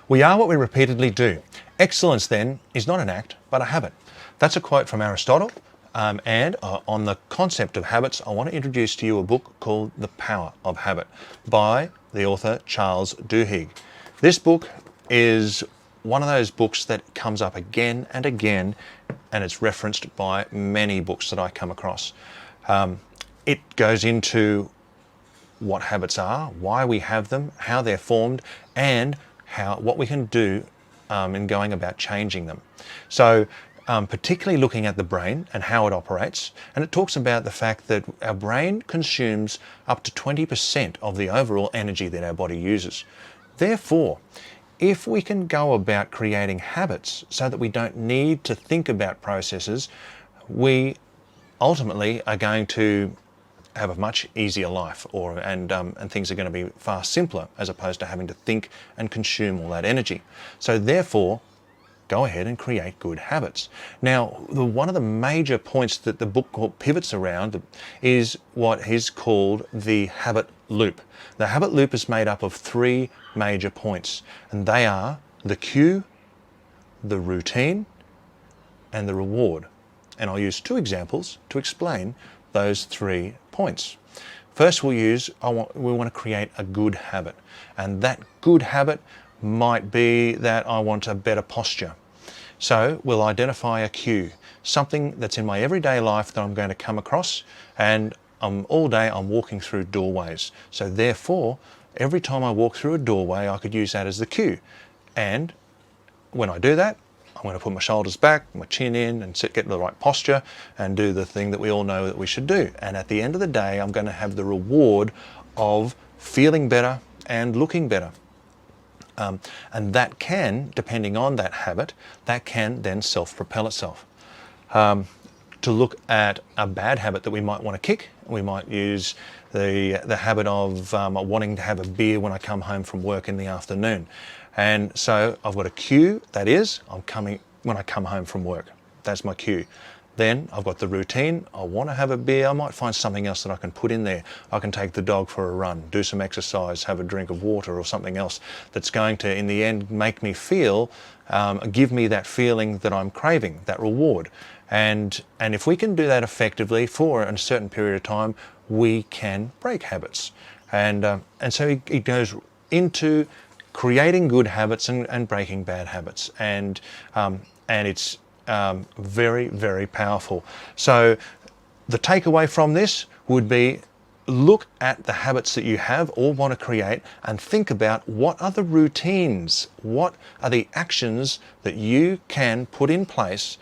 We are what we repeatedly do. Excellence, then, is not an act, but a habit. That's a quote from Aristotle. And on the concept of habits, I want to introduce to you a book called The Power of Habit by the author Charles Duhigg. This book is one of those books that comes up again and again, and it's referenced by many books that I come across. It goes into what habits are, why we have them, how they're formed, and what we can do in going about changing them. So particularly looking at the brain and how it operates, and it talks about the fact that our brain consumes up to 20% of the overall energy that our body uses. Therefore, if we can go about creating habits so that we don't need to think about processes, we ultimately are going to have a much easier life, and things are going to be far simpler as opposed to having to think and consume all that energy. So therefore, go ahead and create good habits. Now, one of the major points that the book pivots around is what is called the habit loop. The habit loop is made up of three major points, and they are the cue, the routine, and the reward. And I'll use two examples to explain those 3 points. First, we want to create a good habit, and that good habit might be that I want a better posture. So we'll identify a cue, something that's in my everyday life that I'm going to come across, and all day I'm walking through doorways. So therefore, every time I walk through a doorway, I could use that as the cue. And when I do that, I'm going to put my shoulders back, my chin in, and get in the right posture and do the thing that we all know that we should do. And at the end of the day, I'm going to have the reward of feeling better and looking better. And that can, depending on that habit, that can then self-propel itself. To look at a bad habit that we might want to kick, we might use the habit of wanting to have a beer when I come home from work in the afternoon. And so I've got a cue, that is, when I come home from work. That's my cue. Then I've got the routine. I want to have a beer. I might find something else that I can put in there. I can take the dog for a run, do some exercise, have a drink of water or something else that's going to, in the end, make me feel, give me that feeling that I'm craving, that reward. And if we can do that effectively for a certain period of time, we can break habits. And so it goes into creating good habits and breaking bad habits. And it's very, very powerful. So the takeaway from this would be, look at the habits that you have or want to create and think about what are the routines, what are the actions that you can put in place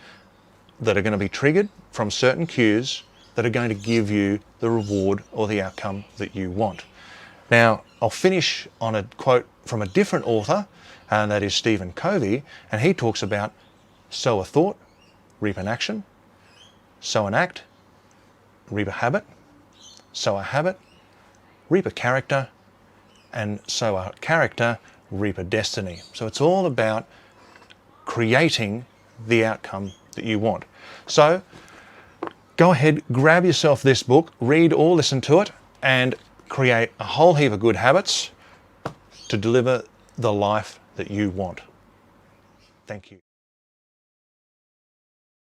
that are going to be triggered from certain cues that are going to give you the reward or the outcome that you want. Now, I'll finish on a quote from a different author, and that is Stephen Covey, and he talks about sow a thought, reap an action, sow an act, reap a habit, sow a habit, reap a character, and sow a character, reap a destiny. So it's all about creating the outcome that you want. So go ahead, grab yourself this book, read or listen to it, and create a whole heap of good habits to deliver the life that you want. Thank you.